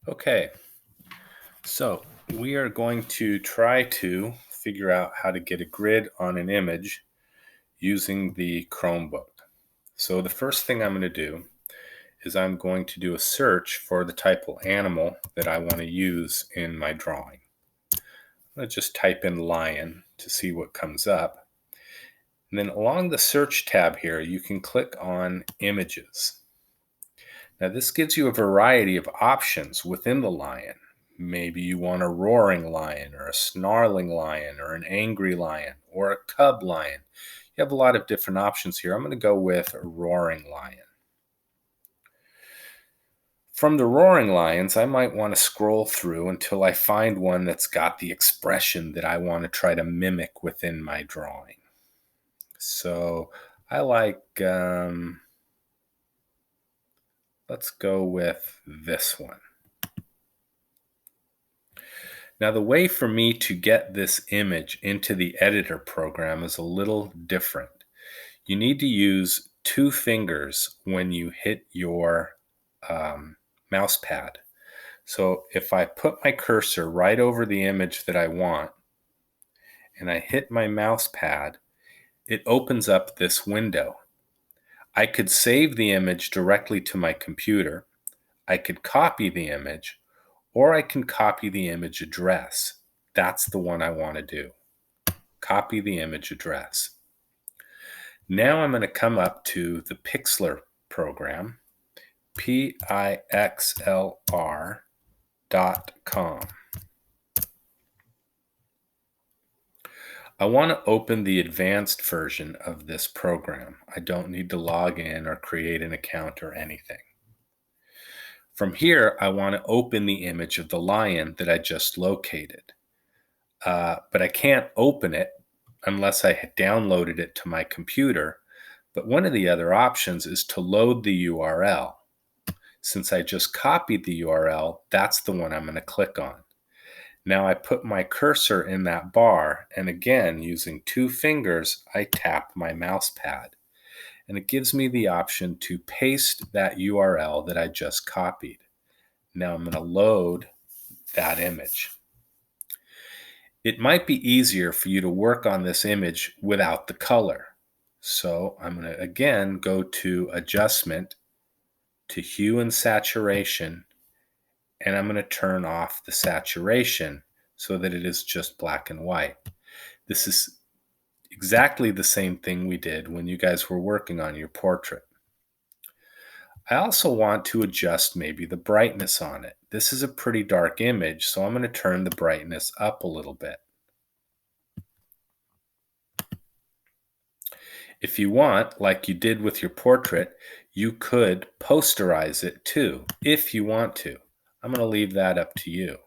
Okay, so we are going to try to figure out how to get a grid on an image using the Chromebook. So the first thing I'm going to do is I'm going to do a search for the type of animal that I want to use in my drawing. I'm going to just type in lion to see what comes up. And then along the search tab here, you can click on images. Now this gives you a variety of options within the lion. Maybe you want a roaring lion or a snarling lion or an angry lion or a cub lion. You have a lot of different options here. I'm going to go with a roaring lion. From the roaring lions, I might want to scroll through until I find one that's got the expression that I want to try to mimic within my drawing. So I like, let's go with this one. Now, the way for me to get this image into the editor program is a little different. You need to use two fingers when you hit your mouse pad. So if I put my cursor right over the image that I want and I hit my mouse pad, it opens up this window. I could save the image directly to my computer. I could copy the image, or I can copy the image address. That's the one I want to do. Copy the image address. Now I'm going to come up to the Pxlr program, Pixlr.com. I want to open the advanced version of this program. I don't need to log in or create an account or anything. From here, I want to open the image of the lion that I just located. But I can't open it unless I had downloaded it to my computer. But one of the other options is to load the URL. Since I just copied the URL, that's the one I'm going to click on. Now I put my cursor in that bar, and again, using two fingers, I tap my mouse pad. And it gives me the option to paste that URL that I just copied. Now I'm going to load that image. It might be easier for you to work on this image without the color. So I'm going to again go to Adjustment, to Hue and Saturation, and I'm going to turn off the saturation so that it is just black and white. This is exactly the same thing we did when you guys were working on your portrait. I also want to adjust maybe the brightness on it. This is a pretty dark image, so I'm going to turn the brightness up a little bit. If you want, like you did with your portrait, you could posterize it too, if you want to. I'm going to leave that up to you.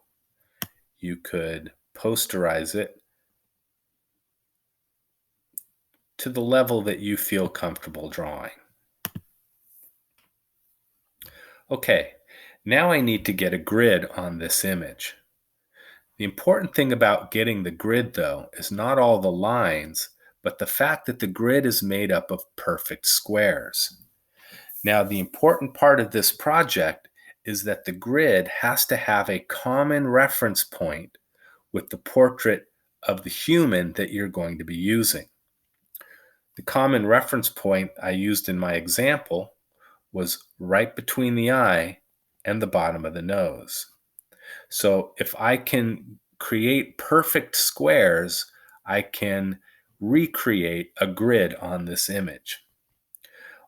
You could posterize it to the level that you feel comfortable drawing. Okay, now I need to get a grid on this image. The important thing about getting the grid, though, is not all the lines, but the fact that the grid is made up of perfect squares. Now, the important part of this project is that the grid has to have a common reference point with the portrait of the human that you're going to be using. The common reference point I used in my example was right between the eye and the bottom of the nose. So if I can create perfect squares, I can recreate a grid on this image.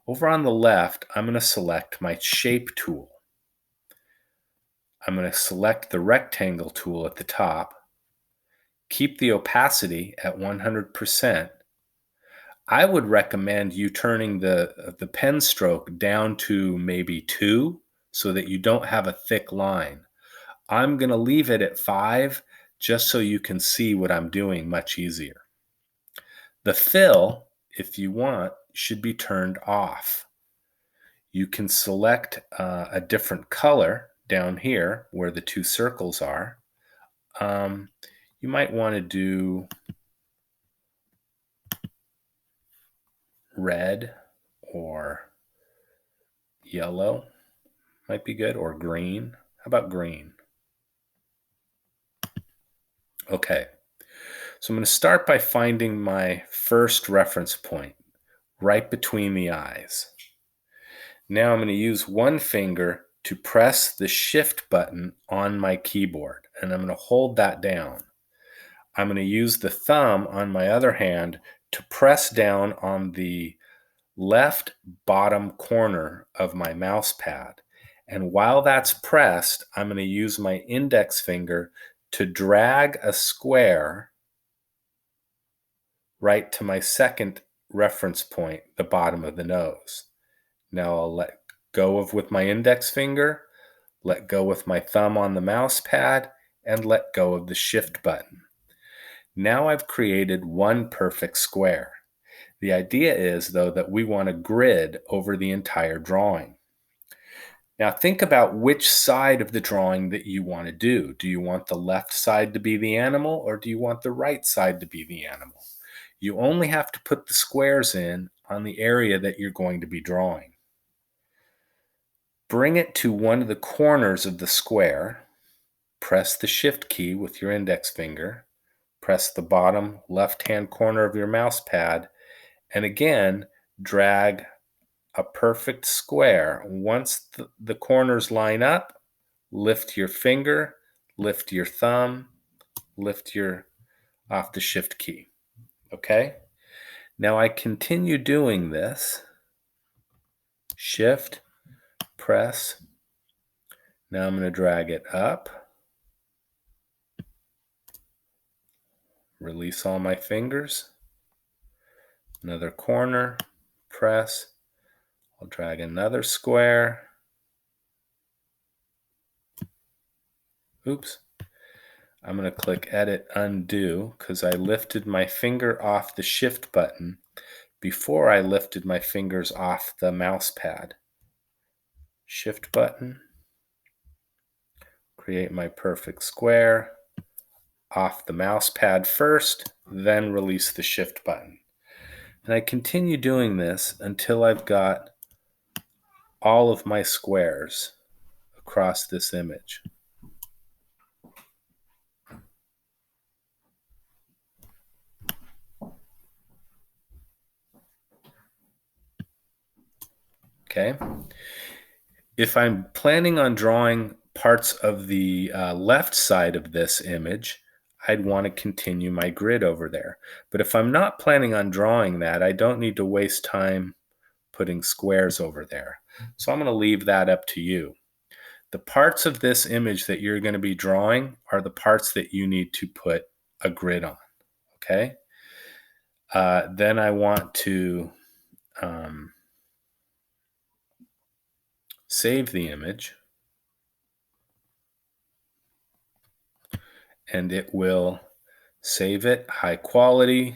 Over on the left, I'm going to select my shape tool. I'm going to select the rectangle tool at the top, keep the opacity at 100%. I would recommend you turning the pen stroke down to maybe 2 so that you don't have a thick line. I'm going to leave it at 5 just so you can see what I'm doing much easier. The fill, if you want, should be turned off. You can select a different color down here where the two circles are. You might want to do red or yellow, might be good, or green. How about green? Okay, so I'm going to start by finding my first reference point right between the eyes. Now I'm going to use one finger to press the shift button on my keyboard, and I'm going to hold that down. I'm going to use the thumb on my other hand to press down on the left bottom corner of my mouse pad. And while that's pressed, I'm going to use my index finger to drag a square right to my second reference point, the bottom of the nose. Now I'll let go of with my index finger, let go with my thumb on the mouse pad, and let go of the shift button. Now I've created one perfect square. The idea is, though, that we want a grid over the entire drawing. Now think about which side of the drawing that you want to do. Do you want the left side to be the animal, or do you want the right side to be the animal? You only have to put the squares in on the area that you're going to be drawing. Bring it to one of the corners of the square. Press the shift key with your index finger. Press the bottom left-hand corner of your mouse pad, and again, drag a perfect square. Once the corners line up, lift your finger, lift your thumb, lift your off the shift key. Okay? Now I continue doing this. Shift, press. Now I'm going to drag it up. Release all my fingers. Another corner, press. I'll drag another square. Oops. I'm going to click Edit Undo because I lifted my finger off the Shift button before I lifted my fingers off the mouse pad. Shift button. Create my perfect square. Off the mouse pad first, then release the Shift button. And I continue doing this until I've got all of my squares across this image. Okay. If I'm planning on drawing parts of the left side of this image, I'd want to continue my grid over there. But if I'm not planning on drawing that, I don't need to waste time putting squares over there. So I'm going to leave that up to you. The parts of this image that you're going to be drawing are the parts that you need to put a grid on. Okay? Then I want to save the image, and it will save it high quality,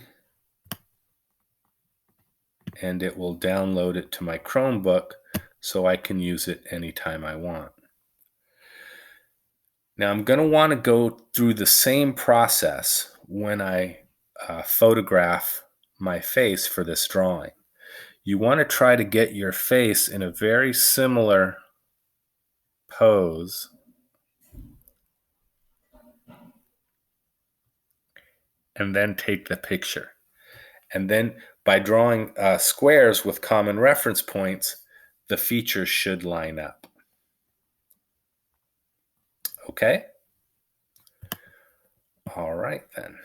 and it will download it to my Chromebook so I can use it anytime I want. Now I'm going to want to go through the same process when I photograph my face for this drawing. You want to try to get your face in a very similar pose and then take the picture. And then by drawing squares with common reference points, the features should line up. Okay? All right then.